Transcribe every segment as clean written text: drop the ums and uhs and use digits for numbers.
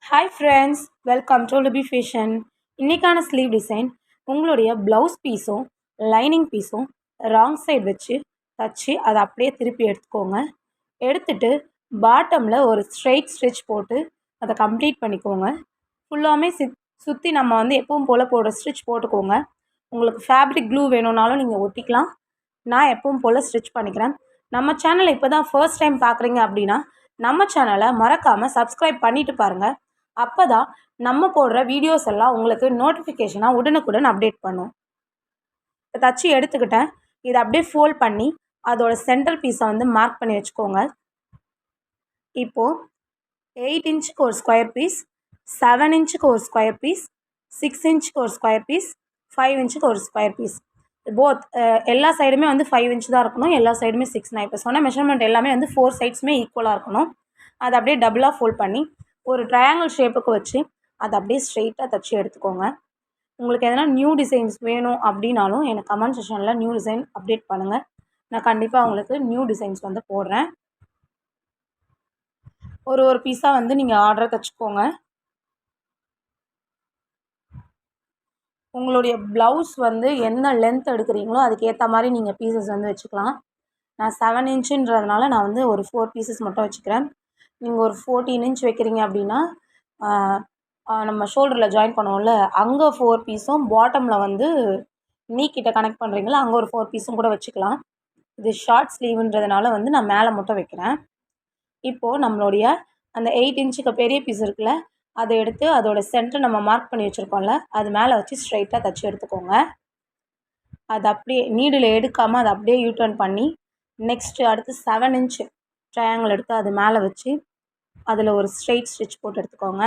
Hi friends, welcome to Libi fashion. இன்றைக்கான sleeve design உங்களுடைய blouse பீஸும் லைனிங் பீஸும் ராங் சைடு வச்சு தச்சு அதை அப்படியே திருப்பி எடுத்துக்கோங்க. எடுத்துட்டு பாட்டமில் ஒரு ஸ்ட்ரெயிட் ஸ்டிச் போட்டு அதை கம்ப்ளீட் பண்ணிக்கோங்க. ஃபுல்லாமே சுற்றி நம்ம எப்பவும் போல் போடுற ஸ்டிச் போட்டுக்கோங்க. உங்களுக்கு ஃபேப்ரிக் க்ளூ வேணும்னாலும் நீங்கள் ஒட்டிக்கலாம். நான் எப்பவும் போல் ஸ்டிச் பண்ணிக்கிறேன். நம்ம சேனலை இப்போ தான் ஃபர்ஸ்ட் டைம் பார்க்குறீங்க அப்படின்னா நம்ம சேனலை மறக்காமல் சப்ஸ்கிரைப் பண்ணிவிட்டு பாருங்கள். அப்போ தான் நம்ம போடுற வீடியோஸ் எல்லாம் உங்களுக்கு நோட்டிஃபிகேஷனாக உடனுக்குடன் அப்டேட் பண்ணும். இப்போ தச்சு எடுத்துக்கிட்டேன். இதை அப்படியே ஃபோல்ட் பண்ணி அதோட சென்டர் பீஸை மார்க் பண்ணி வச்சுக்கோங்க. இப்போது 8 இன்ச்சுக்கு ஒரு ஸ்கொயர் பீஸ், 7 இன்ச்சுக்கு ஒரு ஸ்கொயர் பீஸ், 6 இன்ச்சுக்கு ஒரு ஸ்கொயர் பீஸ், 5 இன்ச்சுக்கு ஒரு ஸ்கொயர் பீஸ். போத் எல்லா சைடுமே 5 இன்ச் தான் இருக்கணும், எல்லா சைடுமே 6. நான் இப்போ சொன்ன மெஷர்மெண்ட் எல்லாமே 4 சைட்ஸுமே ஈக்குவலாக இருக்கணும். அதை அப்படியே டபுளாக ஃபோல்ட் பண்ணி ஒரு ட்ரையாங்கிள் ஷேப்புக்கு வச்சு அதை அப்படியே ஸ்ட்ரெயிட்டாக தச்சு எடுத்துக்கோங்க. உங்களுக்கு எதனா நியூ டிசைன்ஸ் வேணும் அப்படின்னாலும் எனக்கு கமெண்ட் செக்ஷனில் நியூ டிசைன் அப்டேட் பண்ணுங்கள். நான் கண்டிப்பாக உங்களுக்கு நியூ டிசைன்ஸ் போடுறேன். ஒரு பீஸாக நீங்கள் ஆர்டரை தச்சுக்கோங்க. உங்களுடைய ப்ளவுஸ் என்ன லென்த் எடுக்கிறீங்களோ அதுக்கேற்ற மாதிரி நீங்கள் பீசஸ் வச்சுக்கலாம். நான் 7 இன்ச்சுன்றதுனால நான் ஒரு 4 பீசஸ் மட்டும் வச்சுக்கிறேன். நீங்கள் ஒரு 14 இன்ச் வைக்கிறீங்க அப்படின்னா நம்ம ஷோல்டரில் ஜாயின் பண்ணுவோம்ல, அங்கே 4 பீஸும், பாட்டமில் நீக்கிட்ட கனெக்ட் பண்ணுறீங்களா அங்கே ஒரு 4 பீஸும் கூட வச்சுக்கலாம். இது ஷார்ட் ஸ்லீவுன்றதுனால நான் மேலே மட்டும் வைக்கிறேன். இப்போது நம்மளுடைய அந்த 8 இன்ச்சுக்கு பெரிய பீஸ் இருக்குல்ல, அதை எடுத்து அதோட சென்டர் நம்ம மார்க் பண்ணி வச்சுருக்கோம்ல, அது மேலே வச்சு ஸ்ட்ரைட்டாக தச்சு எடுத்துக்கோங்க. அது அப்படியே நீடில் எடுக்காமல் அதை அப்படியே யூட்டர்ன் பண்ணி நெக்ஸ்ட்டு அடுத்து 7 இன்ச்சு ட்ரையாங்கிள் எடுத்து அது மேலே வச்சு அதில் ஒரு ஸ்ட்ரெயிட் ஸ்டிச் போட்டு எடுத்துக்கோங்க.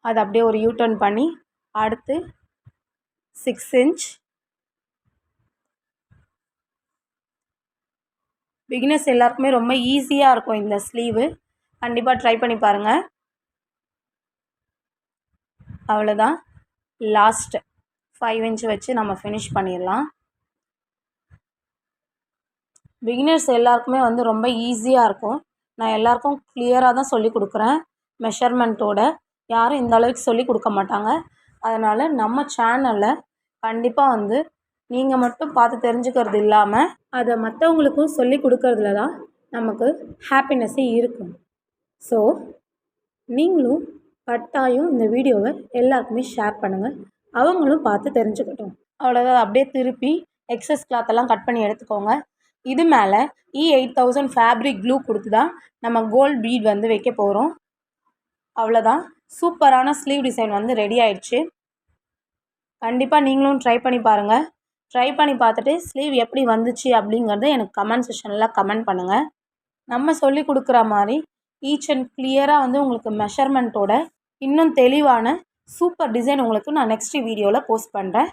அது அப்படியே ஒரு யூட்டர்ன் பண்ணி அடுத்து 6 இன்ச். பிகினர்ஸ் எல்லாருக்குமே ரொம்ப ஈஸியாக இருக்கும் இந்த ஸ்லீவு. கண்டிப்பாக ட்ரை பண்ணி பாருங்கள். அவ்வளோதான், லாஸ்ட் 5 இன்ச் வச்சு நம்ம ஃபினிஷ் பண்ணிடலாம். பிகினர்ஸ் எல்லாருக்குமே ரொம்ப ஈஸியாக இருக்கும். நான் எல்லாருக்கும் கிளியராக தான் சொல்லி கொடுக்குறேன் மெஷர்மெண்ட்டோட. யாரும் இந்த அளவுக்கு சொல்லி கொடுக்க மாட்டாங்க. அதனால் நம்ம சேனலில் கண்டிப்பாக நீங்கள் மட்டும் பார்த்து தெரிஞ்சுக்கிறது இல்லாமல் அதை மற்றவங்களுக்கும் சொல்லி கொடுக்கறதுல தான் நமக்கு ஹாப்பினஸ்ஸே இருக்கும். ஸோ நீங்களும் கட்டாயம் இந்த வீடியோவை எல்லாருக்குமே ஷேர் பண்ணுங்கள், அவங்களும் பார்த்து தெரிஞ்சுக்கட்டும். அவ்வளோதான், அப்படியே திருப்பி எக்ஸஸ் கிளாத்தெல்லாம் கட் பண்ணி எடுத்துக்கோங்க. இது மேலே E8000 ஃபேப்ரிக் க்ளூ கொடுத்து தான் நம்ம கோல்ட் பீட் வைக்க போகிறோம். அவ்வளோதான், சூப்பரான ஸ்லீவ் டிசைன் ரெடி ஆயிடுச்சு. கண்டிப்பாக நீங்களும் ட்ரை பண்ணி பாருங்கள். ட்ரை பண்ணி பார்த்துட்டு ஸ்லீவ் எப்படி வந்துச்சு அப்படிங்கிறத எனக்கு கமெண்ட் செக்ஷனில் கமெண்ட் பண்ணுங்கள். நம்ம சொல்லி கொடுக்குற மாதிரி ஈச் அண்ட் கிளியராக உங்களுக்கு மெஷர்மெண்ட்டோட இன்னும் தெளிவான சூப்பர் டிசைன் உங்களுக்கு நான் நெக்ஸ்ட் வீடியோவில் போஸ்ட் பண்ணுறேன்.